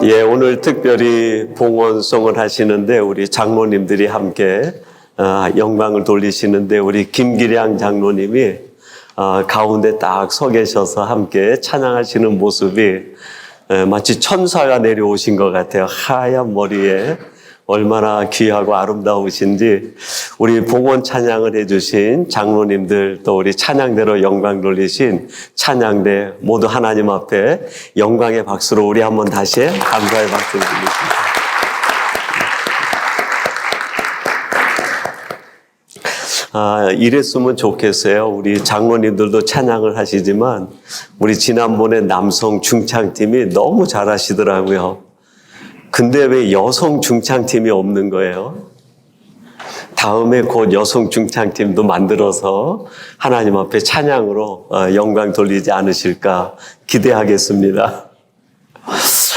예, 오늘 특별히 봉헌송을 하시는데 우리 장로님들이 함께 영광을 돌리시는데 우리 김기량 장로님이 가운데 딱 서 계셔서 함께 찬양하시는 모습이 마치 천사가 내려오신 것 같아요. 하얀 머리에 얼마나 귀하고 아름다우신지 우리 봉헌 찬양을 해주신 장로님들 또 우리 찬양대로 영광 돌리신 찬양대 모두 하나님 앞에 영광의 박수로 우리 한번 다시 감사의 박수를 드리겠습니다. 이랬으면 좋겠어요. 우리 장로님들도 찬양을 하시지만 우리 지난번에 남성 중창팀이 너무 잘하시더라고요. 근데 왜 여성 중창팀이 없는 거예요? 다음에 곧 여성 중창팀도 만들어서 하나님 앞에 찬양으로 영광 돌리지 않으실까 기대하겠습니다.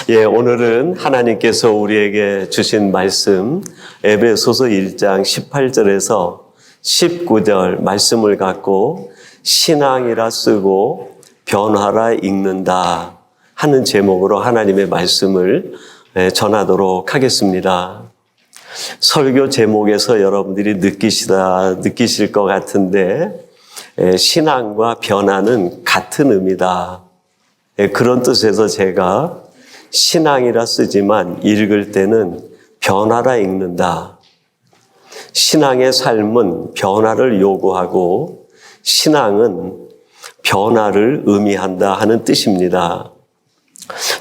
예, 오늘은 하나님께서 우리에게 주신 말씀 에베소서 1장 18절에서 19절 말씀을 갖고 신앙이라 쓰고 변화라 읽는다 하는 제목으로 하나님의 말씀을 전하도록 하겠습니다. 설교 제목에서 여러분들이 느끼실 것 같은데 신앙과 변화는 같은 의미다. 그런 뜻에서 제가 신앙이라 쓰지만 읽을 때는 변화라 읽는다. 신앙의 삶은 변화를 요구하고 신앙은 변화를 의미한다 하는 뜻입니다.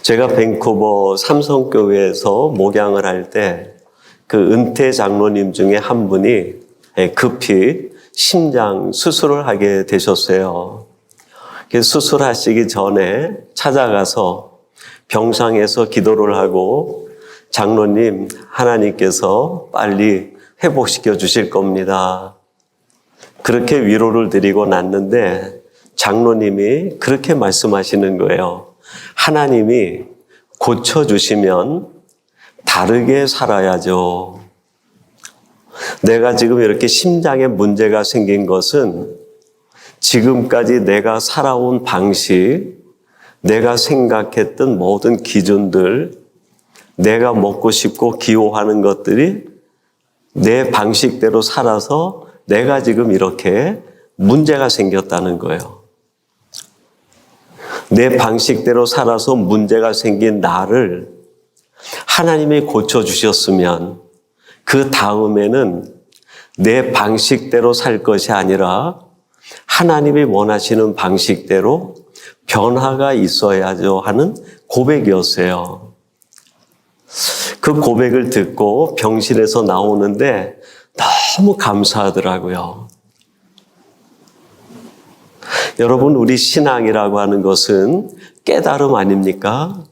제가 밴쿠버 삼성교회에서 목양을 할 때 그 은퇴 장로님 중에 한 분이 급히 심장 수술을 하게 되셨어요. 수술하시기 전에 찾아가서 병상에서 기도를 하고 장로님, 하나님께서 빨리 회복시켜 주실 겁니다. 그렇게 위로를 드리고 났는데 장로님이 그렇게 말씀하시는 거예요. 하나님이 고쳐주시면 다르게 살아야죠. 내가 지금 이렇게 심장에 문제가 생긴 것은 지금까지 내가 살아온 방식, 내가 생각했던 모든 기준들, 내가 먹고 싶고 기호하는 것들이 내 방식대로 살아서 내가 지금 이렇게 문제가 생겼다는 거예요. 내 방식대로 살아서 문제가 생긴 나를 하나님이 고쳐주셨으면 그 다음에는 내 방식대로 살 것이 아니라 하나님이 원하시는 방식대로 변화가 있어야죠 하는 고백이었어요. 그 고백을 듣고 병실에서 나오는데 너무 감사하더라고요. 여러분, 우리 신앙이라고 하는 것은 깨달음 아닙니까?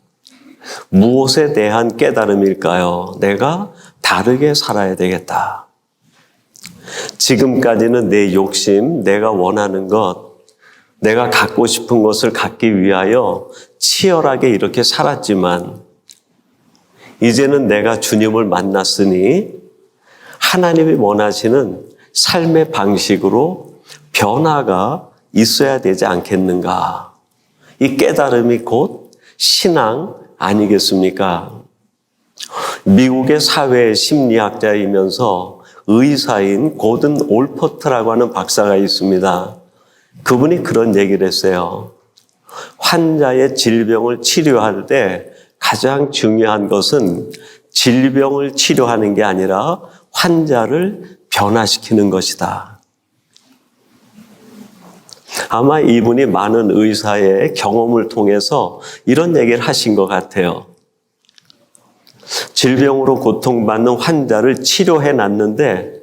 무엇에 대한 깨달음일까요? 내가 다르게 살아야 되겠다. 지금까지는 내 욕심, 내가 원하는 것, 내가 갖고 싶은 것을 갖기 위하여 치열하게 이렇게 살았지만 이제는 내가 주님을 만났으니 하나님이 원하시는 삶의 방식으로 변화가 있어야 되지 않겠는가. 이 깨달음이 곧 신앙 아니겠습니까? 미국의 사회 심리학자이면서 의사인 고든 올퍼트라고 하는 박사가 있습니다. 그분이 그런 얘기를 했어요. 환자의 질병을 치료할 때 가장 중요한 것은 질병을 치료하는 게 아니라 환자를 변화시키는 것이다. 아마 이분이 많은 의사의 경험을 통해서 이런 얘기를 하신 것 같아요. 질병으로 고통받는 환자를 치료해 놨는데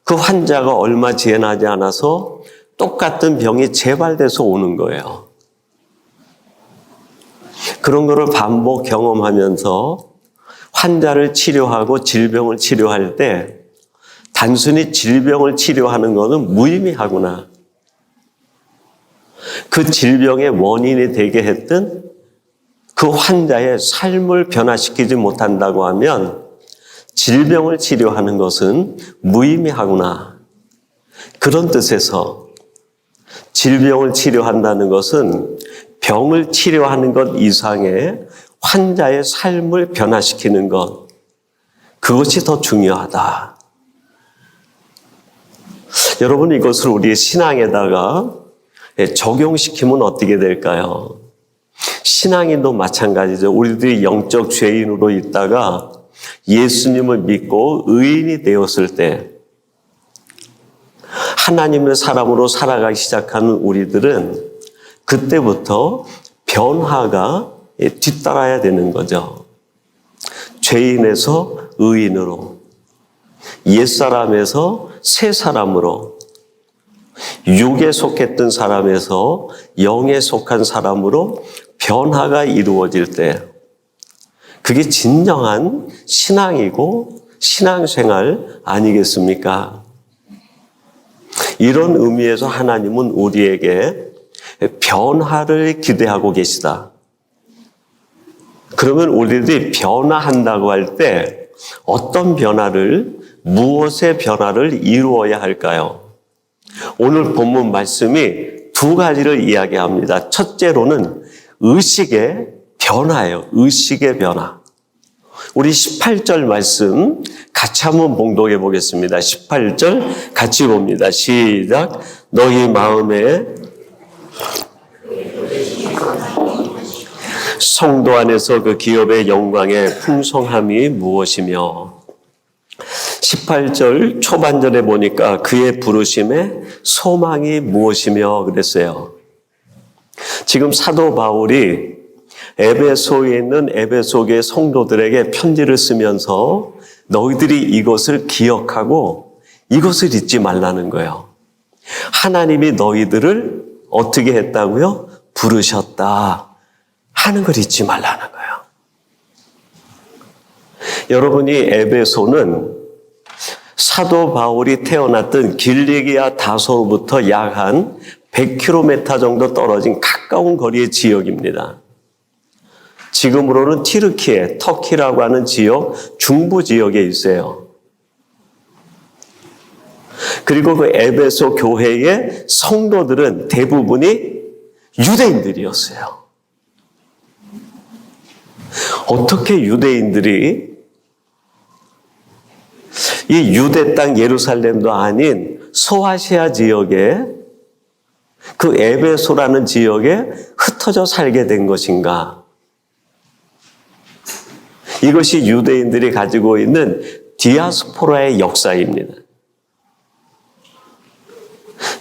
그 환자가 얼마 지나지 않아서 똑같은 병이 재발돼서 오는 거예요. 그런 거를 반복 경험하면서 환자를 치료하고 질병을 치료할 때 단순히 질병을 치료하는 것은 무의미하구나. 그 질병의 원인이 되게 했던 그 환자의 삶을 변화시키지 못한다고 하면 질병을 치료하는 것은 무의미하구나. 그런 뜻에서 질병을 치료한다는 것은 병을 치료하는 것 이상의 환자의 삶을 변화시키는 것, 그것이 더 중요하다. 여러분, 이것을 우리의 신앙에다가 적용시키면 어떻게 될까요? 신앙인도 마찬가지죠. 우리들이 영적 죄인으로 있다가 예수님을 믿고 의인이 되었을 때 하나님의 사람으로 살아가기 시작하는 우리들은 그때부터 변화가 뒤따라야 되는 거죠. 죄인에서 의인으로, 옛사람에서 새사람으로, 육에 속했던 사람에서 영에 속한 사람으로 변화가 이루어질 때 그게 진정한 신앙이고 신앙생활 아니겠습니까? 이런 의미에서 하나님은 우리에게 변화를 기대하고 계시다. 그러면 우리들이 변화한다고 할 때 어떤 변화를, 무엇의 변화를 이루어야 할까요? 오늘 본문 말씀이 두 가지를 이야기합니다. 첫째로는 의식의 변화예요. 의식의 변화. 우리 18절 말씀 같이 한번 봉독해 보겠습니다. 18절 같이 봅니다. 시작. 너희 마음에 성도 안에서 그 기업의 영광의 풍성함이 무엇이며 18절 초반절에 보니까 그의 부르심의 소망이 무엇이며 그랬어요. 지금 사도 바울이 에베소에 있는 에베소교의 성도들에게 편지를 쓰면서 너희들이 이것을 기억하고 이것을 잊지 말라는 거예요. 하나님이 너희들을 어떻게 했다고요? 부르셨다 하는 걸 잊지 말라는 거예요. 여러분이 에베소는 사도 바울이 태어났던 길리기아 다소로부터 약 한 100km 정도 떨어진 가까운 거리의 지역입니다. 지금으로는 튀르키예, 터키라고 하는 지역, 중부 지역에 있어요. 그리고 그 에베소 교회의 성도들은 대부분이 유대인들이었어요. 어떻게 유대인들이 이 유대 땅 예루살렘도 아닌 소아시아 지역에 그 에베소라는 지역에 흩어져 살게 된 것인가? 이것이 유대인들이 가지고 있는 디아스포라의 역사입니다.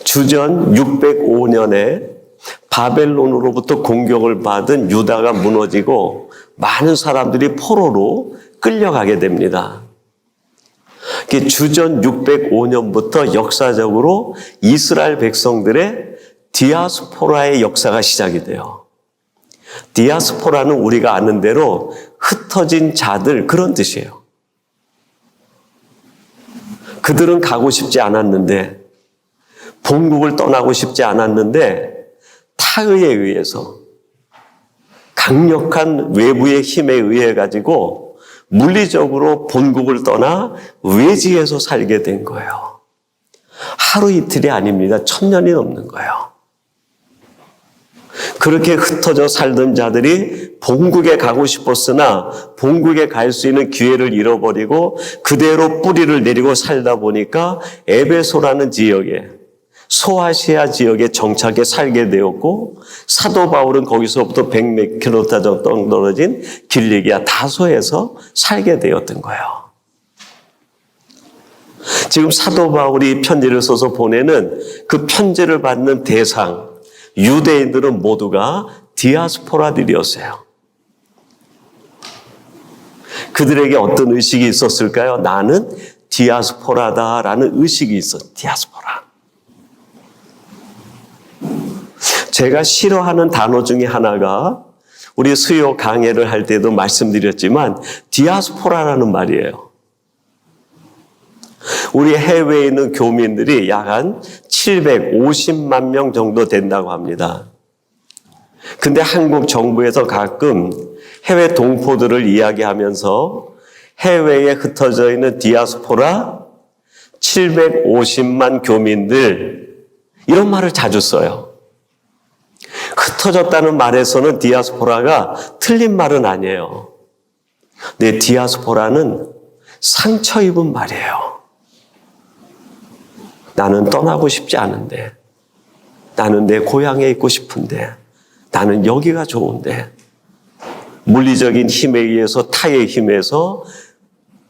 주전 605년에 바벨론으로부터 공격을 받은 유다가 무너지고 많은 사람들이 포로로 끌려가게 됩니다. 주전 605년부터 역사적으로 이스라엘 백성들의 디아스포라의 역사가 시작이 돼요. 디아스포라는 우리가 아는 대로 흩어진 자들, 그런 뜻이에요. 그들은 가고 싶지 않았는데, 본국을 떠나고 싶지 않았는데 타의에 의해서, 강력한 외부의 힘에 의해 가지고 물리적으로 본국을 떠나 외지에서 살게 된 거예요. 하루 이틀이 아닙니다. 1000년이 넘는 거예요. 그렇게 흩어져 살던 자들이 본국에 가고 싶었으나 본국에 갈 수 있는 기회를 잃어버리고 그대로 뿌리를 내리고 살다 보니까 에베소라는 지역에, 소아시아 지역에 정착해 살게 되었고, 사도 바울은 거기서부터 100몇 킬로미터 정도 떨어진 길리기아 다소에서 살게 되었던 거예요. 지금 사도 바울이 편지를 써서 보내는 그 편지를 받는 대상, 유대인들은 모두가 디아스포라들이었어요. 그들에게 어떤 의식이 있었을까요? 나는 디아스포라다라는 의식이 있었어요. 디아스포라. 제가 싫어하는 단어 중에 하나가, 우리 수요 강해를 할 때도 말씀드렸지만 디아스포라라는 말이에요. 우리 해외에 있는 교민들이 약 한 750만 명 정도 된다고 합니다. 근데 한국 정부에서 가끔 해외 동포들을 이야기하면서 해외에 흩어져 있는 디아스포라 750만 교민들, 이런 말을 자주 써요. 흩어졌다는 말에서는 디아스포라가 틀린 말은 아니에요. 근데 디아스포라는 상처 입은 말이에요. 나는 떠나고 싶지 않은데, 나는 내 고향에 있고 싶은데, 나는 여기가 좋은데, 물리적인 힘에 의해서 타의 힘에서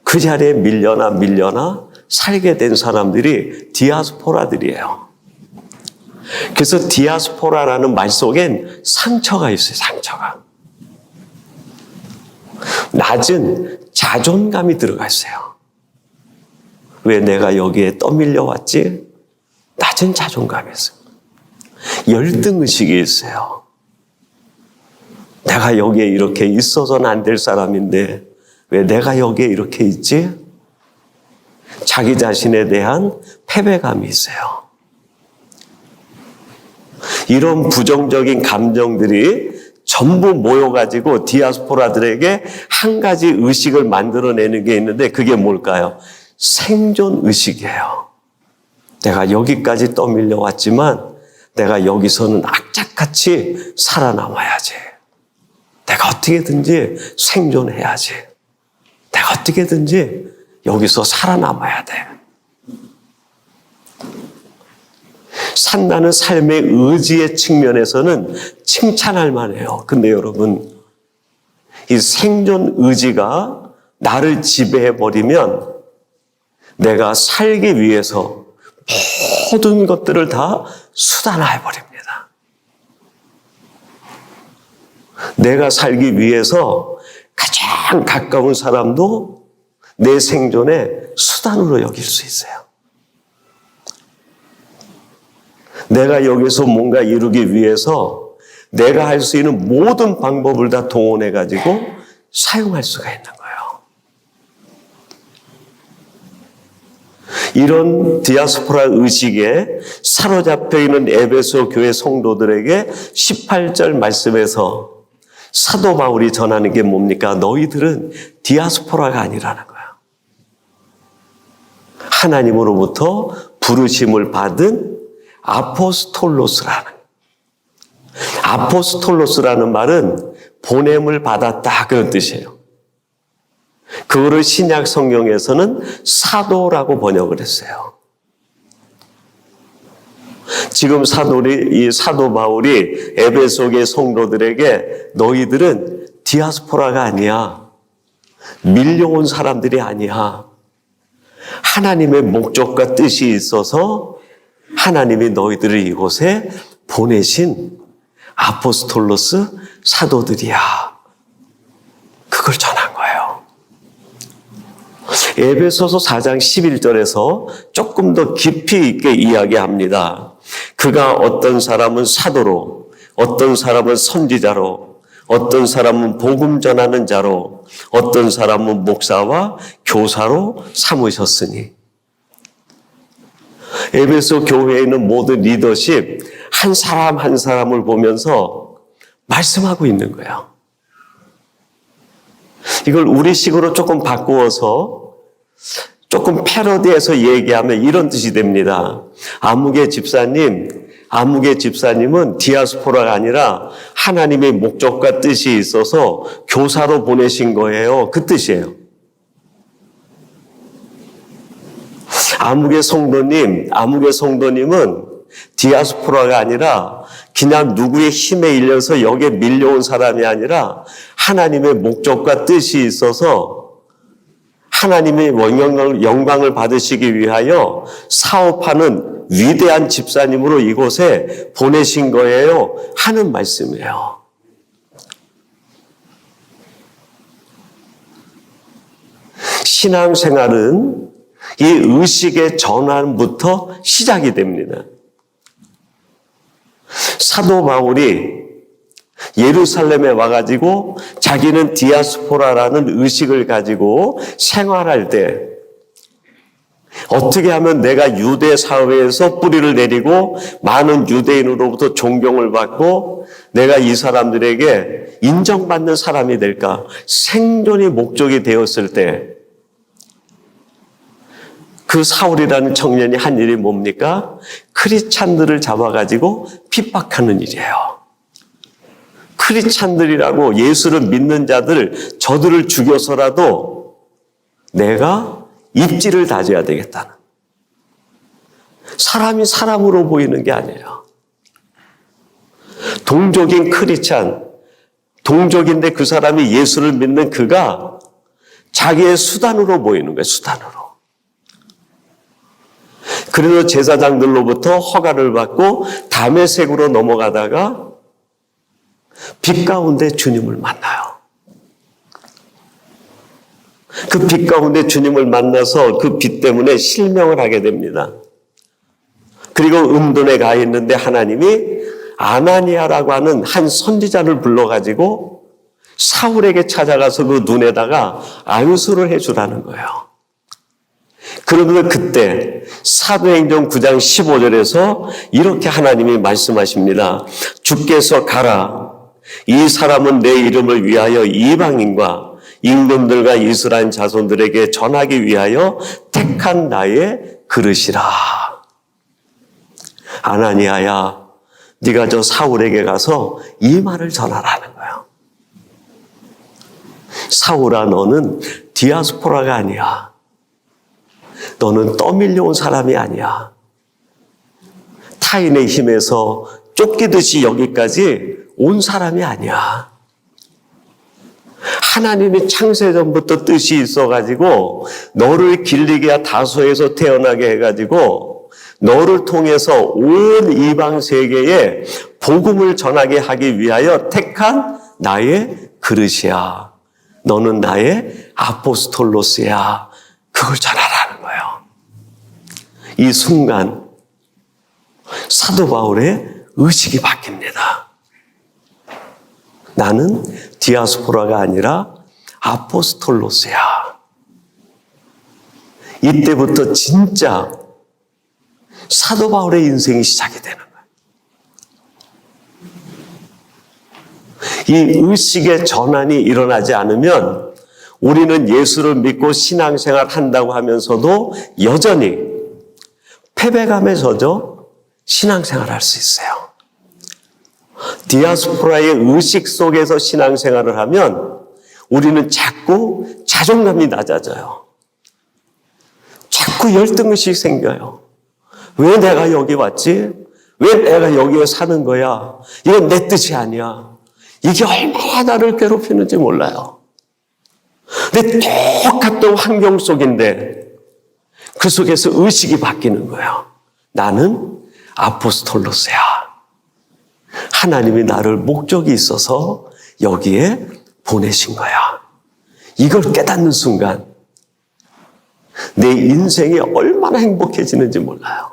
그 자리에 밀려나 살게 된 사람들이 디아스포라들이에요. 그래서 디아스포라라는 말 속엔 상처가 있어요. 상처가. 낮은 자존감이 들어가 있어요. 왜 내가 여기에 떠밀려 왔지? 낮은 자존감이 있어요. 열등의식이 있어요. 내가 여기에 이렇게 있어서는 안 될 사람인데 왜 내가 여기에 이렇게 있지? 자기 자신에 대한 패배감이 있어요. 이런 부정적인 감정들이 전부 모여가지고 디아스포라들에게 한 가지 의식을 만들어내는 게 있는데 그게 뭘까요? 생존 의식이에요. 내가 여기까지 떠밀려 왔지만 내가 여기서는 악착같이 살아남아야지. 내가 어떻게든지 생존해야지. 내가 어떻게든지 여기서 살아남아야 돼. 산다는 삶의 의지의 측면에서는 칭찬할 만해요. 근데 여러분, 이 생존 의지가 나를 지배해버리면 내가 살기 위해서 모든 것들을 다 수단화해버립니다. 내가 살기 위해서 가장 가까운 사람도 내 생존의 수단으로 여길 수 있어요. 내가 여기서 뭔가 이루기 위해서 내가 할 수 있는 모든 방법을 다 동원해가지고 사용할 수가 있는 거예요. 이런 디아스포라 의식에 사로잡혀 있는 에베소 교회 성도들에게 18절 말씀에서 사도 바울이 전하는 게 뭡니까? 너희들은 디아스포라가 아니라는 거예요. 하나님으로부터 부르심을 받은 아포스톨로스라는, 아포스톨로스라는 말은 보냄을 받았다 그런 뜻이에요. 그거를 신약 성경에서는 사도라고 번역을 했어요. 지금 이 사도 바울이 에베소계 성도들에게 너희들은 디아스포라가 아니야. 밀려온 사람들이 아니야. 하나님의 목적과 뜻이 있어서 하나님이 너희들을 이곳에 보내신 아포스톨로스 사도들이야. 그걸 전한 거예요. 에베소서 4장 11절에서 조금 더 깊이 있게 이야기합니다. 그가 어떤 사람은 사도로, 어떤 사람은 선지자로, 어떤 사람은 복음 전하는 자로, 어떤 사람은 목사와 교사로 삼으셨으니. 에베소 교회에 있는 모든 리더십 한 사람 한 사람을 보면서 말씀하고 있는 거예요. 이걸 우리식으로 조금 바꾸어서 조금 패러디해서 얘기하면 이런 뜻이 됩니다. 아무개 집사님은 디아스포라가 아니라 하나님의 목적과 뜻이 있어서 교사로 보내신 거예요. 그 뜻이에요. 아무개 성도님은 디아스포라가 아니라 그냥 누구의 힘에 일려서 여기에 밀려온 사람이 아니라 하나님의 목적과 뜻이 있어서 하나님의 영광을 받으시기 위하여 사업하는 위대한 집사님으로 이곳에 보내신 거예요 하는 말씀이에요. 신앙생활은 이 의식의 전환부터 시작이 됩니다. 사도 바울이 예루살렘에 와가지고 자기는 디아스포라라는 의식을 가지고 생활할 때 어떻게 하면 내가 유대 사회에서 뿌리를 내리고 많은 유대인으로부터 존경을 받고 내가 이 사람들에게 인정받는 사람이 될까? 생존이 목적이 되었을 때 그 사울이라는 청년이 한 일이 뭡니까? 크리스찬들을 잡아가지고 핍박하는 일이에요. 크리스찬들이라고 예수를 믿는 자들, 저들을 죽여서라도 내가 입지를 다져야 되겠다는. 사람이 사람으로 보이는 게 아니에요. 동족인 크리스찬, 동족인데 그 사람이 예수를 믿는 그가 자기의 수단으로 보이는 거예요. 수단으로. 그래서 제사장들로부터 허가를 받고 다메섹으로 넘어가다가 빛 가운데 주님을 만나요. 그 빛 가운데 주님을 만나서 그 빛 때문에 실명을 하게 됩니다. 그리고 음돈에 가 있는데 하나님이 아나니아라고 하는 한 선지자를 불러가지고 사울에게 찾아가서 그 눈에다가 안수를 해주라는 거예요. 그러면 그때 사도행전 9장 15절에서 이렇게 하나님이 말씀하십니다. 주께서 가라. 이 사람은 내 이름을 위하여 이방인과 임금들과 이스라엘 자손들에게 전하기 위하여 택한 나의 그릇이라. 아나니아야, 네가 저 사울에게 가서 이 말을 전하라는 거예요. 사울아, 너는 디아스포라가 아니야. 너는 떠밀려온 사람이 아니야. 타인의 힘에서 쫓기듯이 여기까지 온 사람이 아니야. 하나님이 창세전부터 뜻이 있어가지고 너를 길리기아 다소에서 태어나게 해가지고 너를 통해서 온 이방 세계에 복음을 전하게 하기 위하여 택한 나의 그릇이야. 너는 나의 아포스톨로스야. 그걸 전하라는 거예요. 이 순간 사도 바울의 의식이 바뀝니다. 나는 디아스포라가 아니라 아포스톨로스야. 이때부터 진짜 사도 바울의 인생이 시작이 되는 거예요. 이 의식의 전환이 일어나지 않으면 우리는 예수를 믿고 신앙생활 한다고 하면서도 여전히 패배감에 젖어 신앙생활 할 수 있어요. 디아스포라의 의식 속에서 신앙생활을 하면 우리는 자꾸 자존감이 낮아져요. 자꾸 열등의식이 생겨요. 왜 내가 여기 왔지? 왜 내가 여기에 사는 거야? 이건 내 뜻이 아니야. 이게 얼마나 나를 괴롭히는지 몰라요. 근데 똑같은 환경 속인데 그 속에서 의식이 바뀌는 거예요. 나는 아포스톨로스야. 하나님이 나를 목적이 있어서 여기에 보내신 거야. 이걸 깨닫는 순간 내 인생이 얼마나 행복해지는지 몰라요.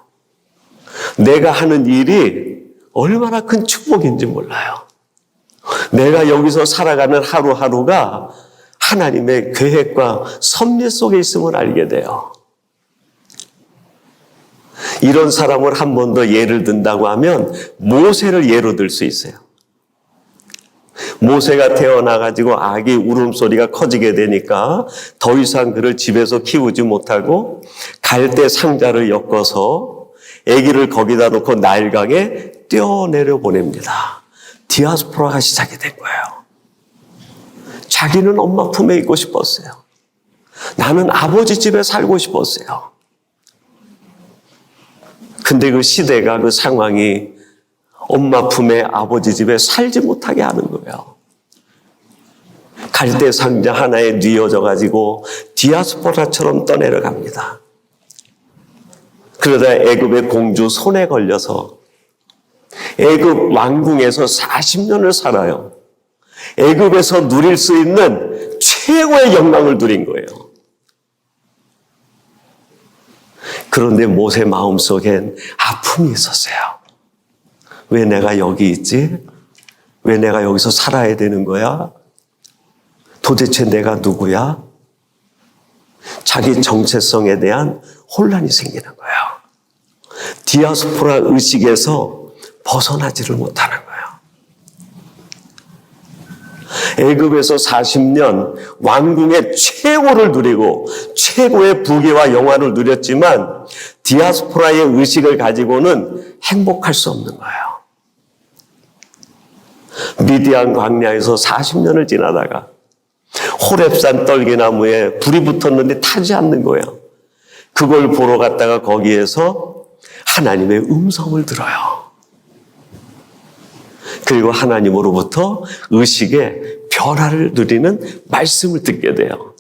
내가 하는 일이 얼마나 큰 축복인지 몰라요. 내가 여기서 살아가는 하루하루가 하나님의 계획과 섭리 속에 있음을 알게 돼요. 이런 사람을 한 번 더 예를 든다고 하면 모세를 예로 들 수 있어요. 모세가 태어나가지고 아기 울음소리가 커지게 되니까 더 이상 그를 집에서 키우지 못하고 갈대 상자를 엮어서 아기를 거기다 놓고 나일강에 뛰어내려 보냅니다. 디아스포라가 시작이 된 거예요. 자기는 엄마 품에 있고 싶었어요. 나는 아버지 집에 살고 싶었어요. 근데 그 시대가, 그 상황이 엄마 품에 아버지 집에 살지 못하게 하는 거예요. 갈대 상자 하나에 뉘어져가지고 디아스포라처럼 떠내려갑니다. 그러다 애굽의 공주 손에 걸려서 애굽 왕궁에서 40년을 살아요. 애굽에서 누릴 수 있는 최고의 영광을 누린 거예요. 그런데 모세 마음속엔 아픔이 있었어요. 왜 내가 여기 있지? 왜 내가 여기서 살아야 되는 거야? 도대체 내가 누구야? 자기 정체성에 대한 혼란이 생기는 거예요. 디아스포라 의식에서 벗어나지를 못하는 거예요. 애굽에서 40년 왕궁의 최고를 누리고 최고의 부귀와 영화를 누렸지만 디아스포라의 의식을 가지고는 행복할 수 없는 거예요. 미디안 광야에서 40년을 지나다가 호렙산 떨기나무에 불이 붙었는데 타지 않는 거예요. 그걸 보러 갔다가 거기에서 하나님의 음성을 들어요. 그리고 하나님으로부터 의식의 변화를 누리는 말씀을 듣게 돼요.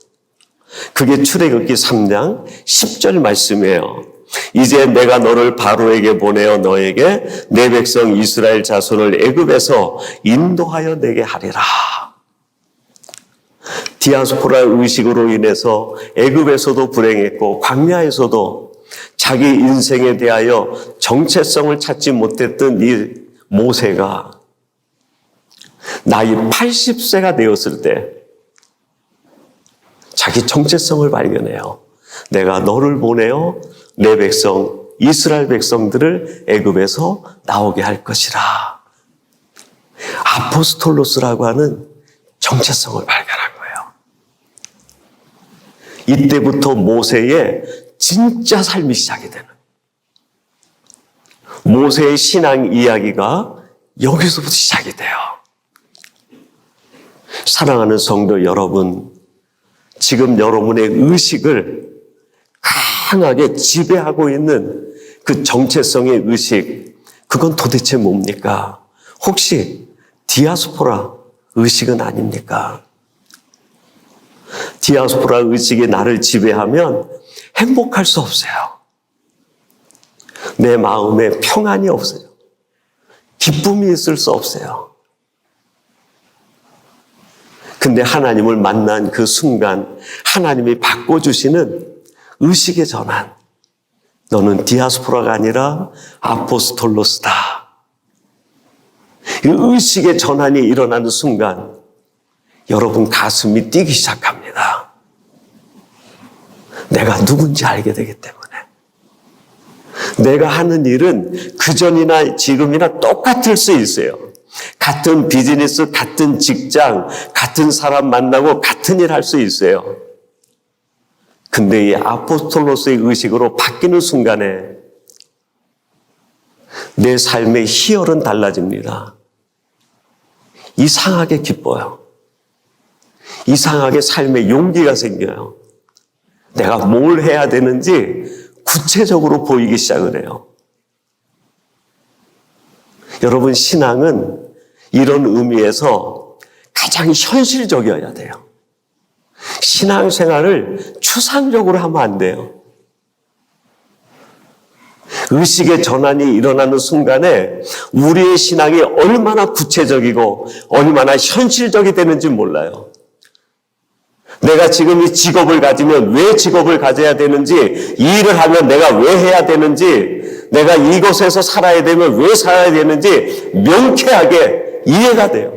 그게 출애굽기 3장 10절 말씀이에요. 이제 내가 너를 바로에게 보내어 너에게 내 백성 이스라엘 자손을 애굽에서 인도하여 내게 하리라. 디아스포라 의식으로 인해서 애굽에서도 불행했고 광야에서도 자기 인생에 대하여 정체성을 찾지 못했던 이 모세가 나이 80세가 되었을 때 자기 정체성을 발견해요. 내가 너를 보내어 내 백성 이스라엘 백성들을 애굽에서 나오게 할 것이라. 아포스톨로스라고 하는 정체성을 발견한 거예요. 이때부터 모세의 진짜 삶이 시작이 되는, 모세의 신앙 이야기가 여기서부터 시작이 돼요. 사랑하는 성도 여러분, 지금 여러분의 의식을 강하게 지배하고 있는 그 정체성의 의식, 그건 도대체 뭡니까? 혹시 디아스포라 의식은 아닙니까? 디아스포라 의식이 나를 지배하면 행복할 수 없어요. 내 마음에 평안이 없어요. 기쁨이 있을 수 없어요. 근데 하나님을 만난 그 순간 하나님이 바꿔주시는 의식의 전환. 너는 디아스포라가 아니라 아포스톨로스다. 이 의식의 전환이 일어나는 순간 여러분 가슴이 뛰기 시작합니다. 내가 누군지 알게 되기 때문에. 내가 하는 일은 그전이나 지금이나 똑같을 수 있어요. 같은 비즈니스, 같은 직장, 같은 사람 만나고 같은 일 할 수 있어요. 근데 이 아포스톨로스의 의식으로 바뀌는 순간에 내 삶의 희열은 달라집니다. 이상하게 기뻐요. 이상하게 삶에 용기가 생겨요. 내가 뭘 해야 되는지 구체적으로 보이기 시작을 해요. 여러분, 신앙은 이런 의미에서 가장 현실적이어야 돼요. 신앙생활을 추상적으로 하면 안 돼요. 의식의 전환이 일어나는 순간에 우리의 신앙이 얼마나 구체적이고 얼마나 현실적이 되는지 몰라요. 내가 지금 이 직업을 가지면 왜 직업을 가져야 되는지, 이 일을 하면 내가 왜 해야 되는지, 내가 이곳에서 살아야 되면 왜 살아야 되는지 명쾌하게 이해가 돼요.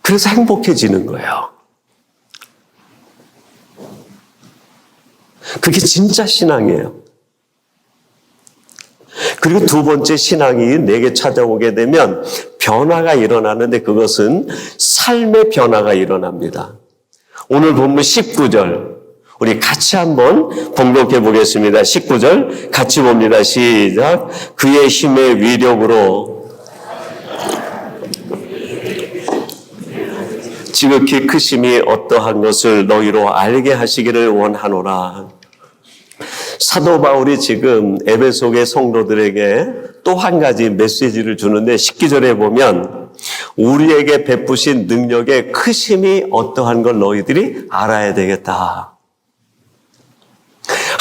그래서 행복해지는 거예요. 그게 진짜 신앙이에요. 그리고 두 번째, 신앙이 내게 찾아오게 되면 변화가 일어나는데 그것은 삶의 변화가 일어납니다. 오늘 본문 19절 우리 같이 한번 봉독해 보겠습니다. 19절 같이 봅니다. 시작. 그의 힘의 위력으로 지극히 크심이 어떠한 것을 너희로 알게 하시기를 원하노라. 사도 바울이 지금 에베소의 성도들에게 또 한 가지 메시지를 주는데 19절에 보면 우리에게 베푸신 능력의 크심이 어떠한 걸 너희들이 알아야 되겠다.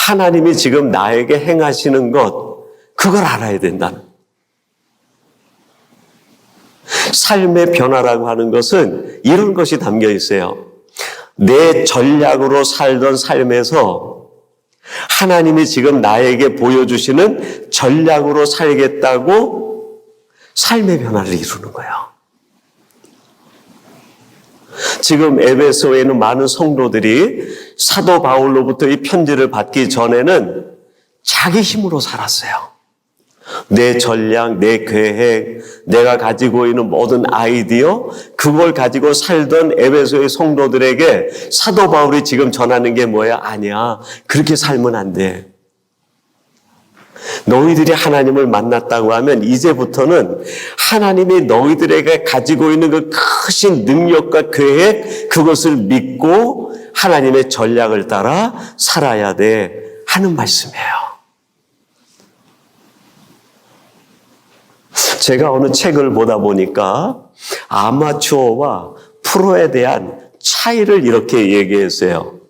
하나님이 지금 나에게 행하시는 것, 그걸 알아야 된다는. 삶의 변화라고 하는 것은 이런 것이 담겨 있어요. 내 전략으로 살던 삶에서 하나님이 지금 나에게 보여주시는 전략으로 살겠다고 삶의 변화를 이루는 거예요. 지금 에베소에는 많은 성도들이 사도 바울로부터 이 편지를 받기 전에는 자기 힘으로 살았어요. 내 전략, 내 계획, 내가 가지고 있는 모든 아이디어, 그걸 가지고 살던 에베소의 성도들에게 사도 바울이 지금 전하는 게 뭐야? 아니야. 그렇게 살면 안 돼. 너희들이 하나님을 만났다고 하면 이제부터는 하나님이 너희들에게 가지고 있는 그 크신 능력과 계획, 그것을 믿고 하나님의 전략을 따라 살아야 돼 하는 말씀이에요. 제가 어느 책을 보다 보니까 아마추어와 프로에 대한 차이를 이렇게 얘기했어요.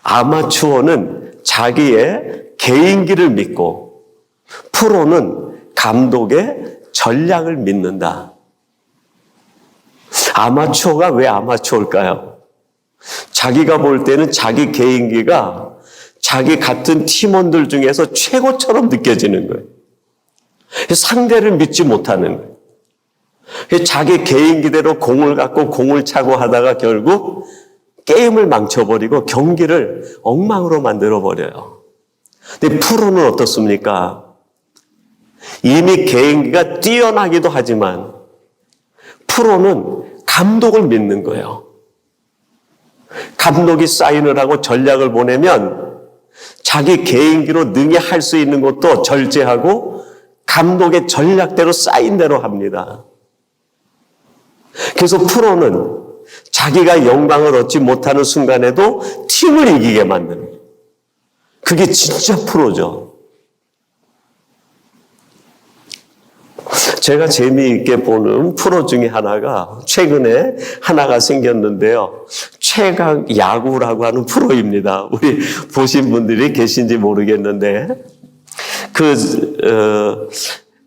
아마추어는 자기의 개인기를 믿고 프로는 감독의 전략을 믿는다. 아마추어가 왜 아마추어일까요? 자기가 볼 때는 자기 개인기가 자기 같은 팀원들 중에서 최고처럼 느껴지는 거예요. 상대를 믿지 못하는 거예요. 자기 개인기대로 공을 갖고 공을 차고 하다가 결국 게임을 망쳐버리고 경기를 엉망으로 만들어버려요. 근데 프로는 어떻습니까? 이미 개인기가 뛰어나기도 하지만 프로는 감독을 믿는 거예요. 감독이 사인을 하고 전략을 보내면 자기 개인기로 능히 할 수 있는 것도 절제하고 감독의 전략대로 사인대로 합니다. 그래서 프로는 자기가 영광을 얻지 못하는 순간에도 팀을 이기게 만드는 거예요. 그게 진짜 프로죠. 제가 재미있게 보는 프로 중에 하나가 최근에 하나가 생겼는데요. 최강 야구라고 하는 프로입니다. 우리 보신 분들이 계신지 모르겠는데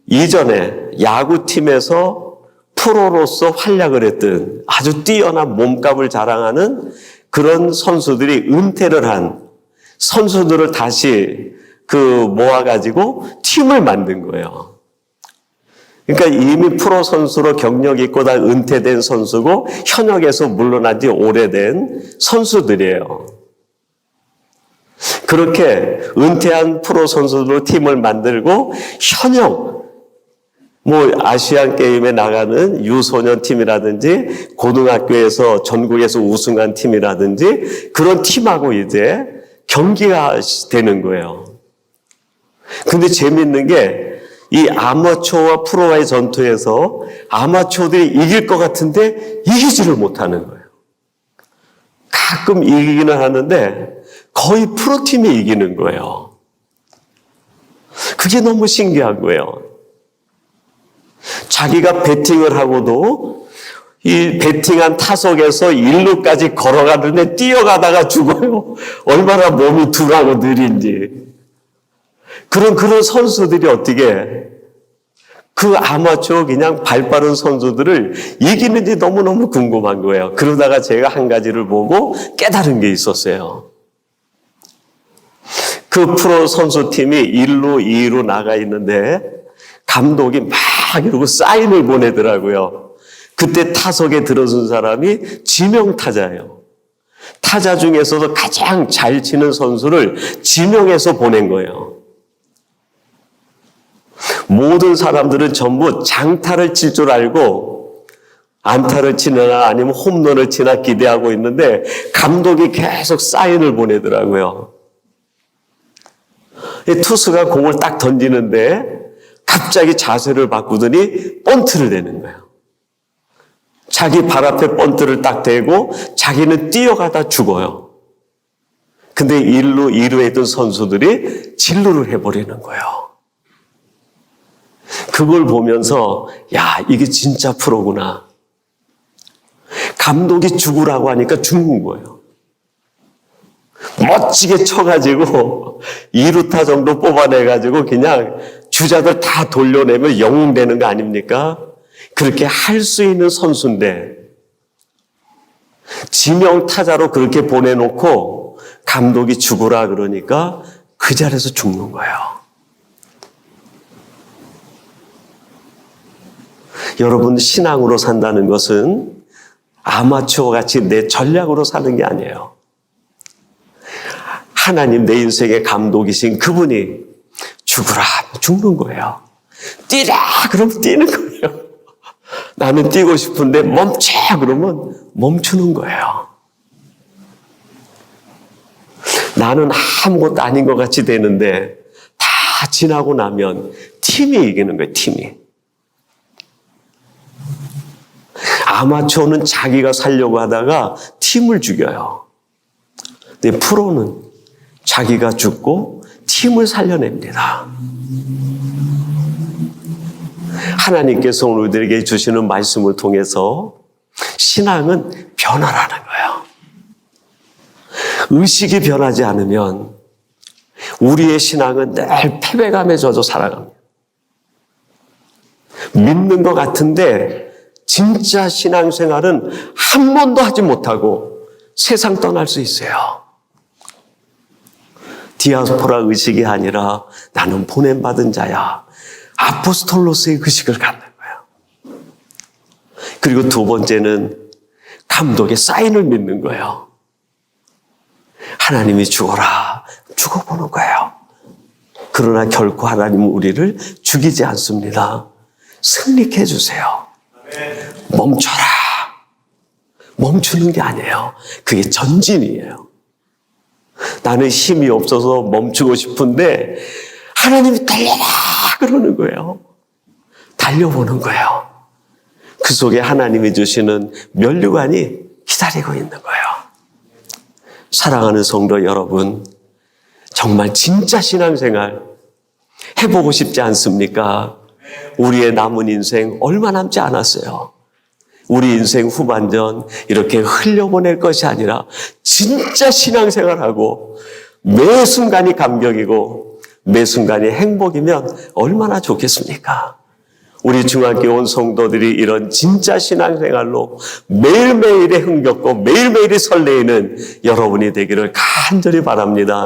이전에 야구팀에서 프로로서 활약을 했던 아주 뛰어난 몸값을 자랑하는 그런 선수들이 은퇴를 한 선수들을 다시 모아가지고 팀을 만든 거예요. 그러니까 이미 프로 선수로 경력 있고 다 은퇴된 선수고 현역에서 물러난 지 오래된 선수들이에요. 그렇게 은퇴한 프로 선수들로 팀을 만들고 현역 아시안 게임에 나가는 유소년 팀이라든지 고등학교에서 전국에서 우승한 팀이라든지 그런 팀하고 이제 경기가 되는 거예요. 근데 재밌는 게 이 아마추어와 프로와의 전투에서 아마추어들이 이길 것 같은데 이기지를 못하는 거예요. 가끔 이기기는 하는데 거의 프로팀이 이기는 거예요. 그게 너무 신기한 거예요. 자기가 배팅을 하고도 이 배팅한 타석에서 1루까지 걸어가는데 뛰어가다가 죽어요. 얼마나 몸이 둔하고 느린지. 그런 선수들이 어떻게 그 아마추어 그냥 발 빠른 선수들을 이기는지 너무너무 궁금한 거예요. 그러다가 제가 한 가지를 보고 깨달은 게 있었어요. 그 프로 선수팀이 1루, 2루 나가 있는데 감독이 막 이러고 사인을 보내더라고요. 그때 타석에 들어선 사람이 지명타자예요. 타자 중에서도 가장 잘 치는 선수를 지명해서 보낸 거예요. 모든 사람들은 전부 장타를 칠 줄 알고 안타를 치느나 아니면 홈런을 치나 기대하고 있는데 감독이 계속 사인을 보내더라고요. 투수가 공을 딱 던지는데 갑자기 자세를 바꾸더니 번트를 대는 거예요. 자기 발 앞에 번트를 딱 대고 자기는 뛰어가다 죽어요. 근데 1루, 2루에 있던 선수들이 진루를 해버리는 거예요. 그걸 보면서 야, 이게 진짜 프로구나. 감독이 죽으라고 하니까 죽는 거예요. 멋지게 쳐가지고 2루타 정도 뽑아내가지고 그냥 주자들 다 돌려내면 영웅 되는 거 아닙니까? 그렇게 할 수 있는 선수인데 지명타자로 그렇게 보내놓고 감독이 죽으라 그러니까 그 자리에서 죽는 거예요. 여러분, 신앙으로 산다는 것은 아마추어 같이 내 전략으로 사는 게 아니에요. 하나님 내 인생의 감독이신 그분이 죽으라 죽는 거예요. 뛰라 그러면 뛰는 거예요. 나는 뛰고 싶은데 멈춰 그러면 멈추는 거예요. 나는 아무것도 아닌 것 같이 되는데 다 지나고 나면 팀이 이기는 거예요, 팀이. 아마추어는 자기가 살려고 하다가 팀을 죽여요. 근데 프로는 자기가 죽고 팀을 살려냅니다. 하나님께서 오늘 우리들에게 주시는 말씀을 통해서 신앙은 변화라는 거예요. 의식이 변하지 않으면 우리의 신앙은 늘 패배감에 젖어 살아갑니다. 믿는 것 같은데 진짜 신앙생활은 한 번도 하지 못하고 세상 떠날 수 있어요. 디아스포라 의식이 아니라 나는 보냄받은 자야. 아포스톨로스의 의식을 갖는 거예요. 그리고 두 번째는 감독의 사인을 믿는 거예요. 하나님이 죽어라. 죽어보는 거예요. 그러나 결코 하나님은 우리를 죽이지 않습니다. 승리케 해주세요. 멈춰라. 멈추는 게 아니에요. 그게 전진이에요. 나는 힘이 없어서 멈추고 싶은데 하나님이 달려라 그러는 거예요. 달려보는 거예요. 그 속에 하나님이 주시는 면류관이 기다리고 있는 거예요. 사랑하는 성도 여러분, 정말 진짜 신앙생활 해보고 싶지 않습니까? 우리의 남은 인생 얼마 남지 않았어요. 우리 인생 후반전 이렇게 흘려보낼 것이 아니라 진짜 신앙생활하고 매 순간이 감격이고 매 순간이 행복이면 얼마나 좋겠습니까? 우리 중학교 온 성도들이 이런 진짜 신앙생활로 매일매일의 흥겹고 매일매일이 설레이는 여러분이 되기를 간절히 바랍니다.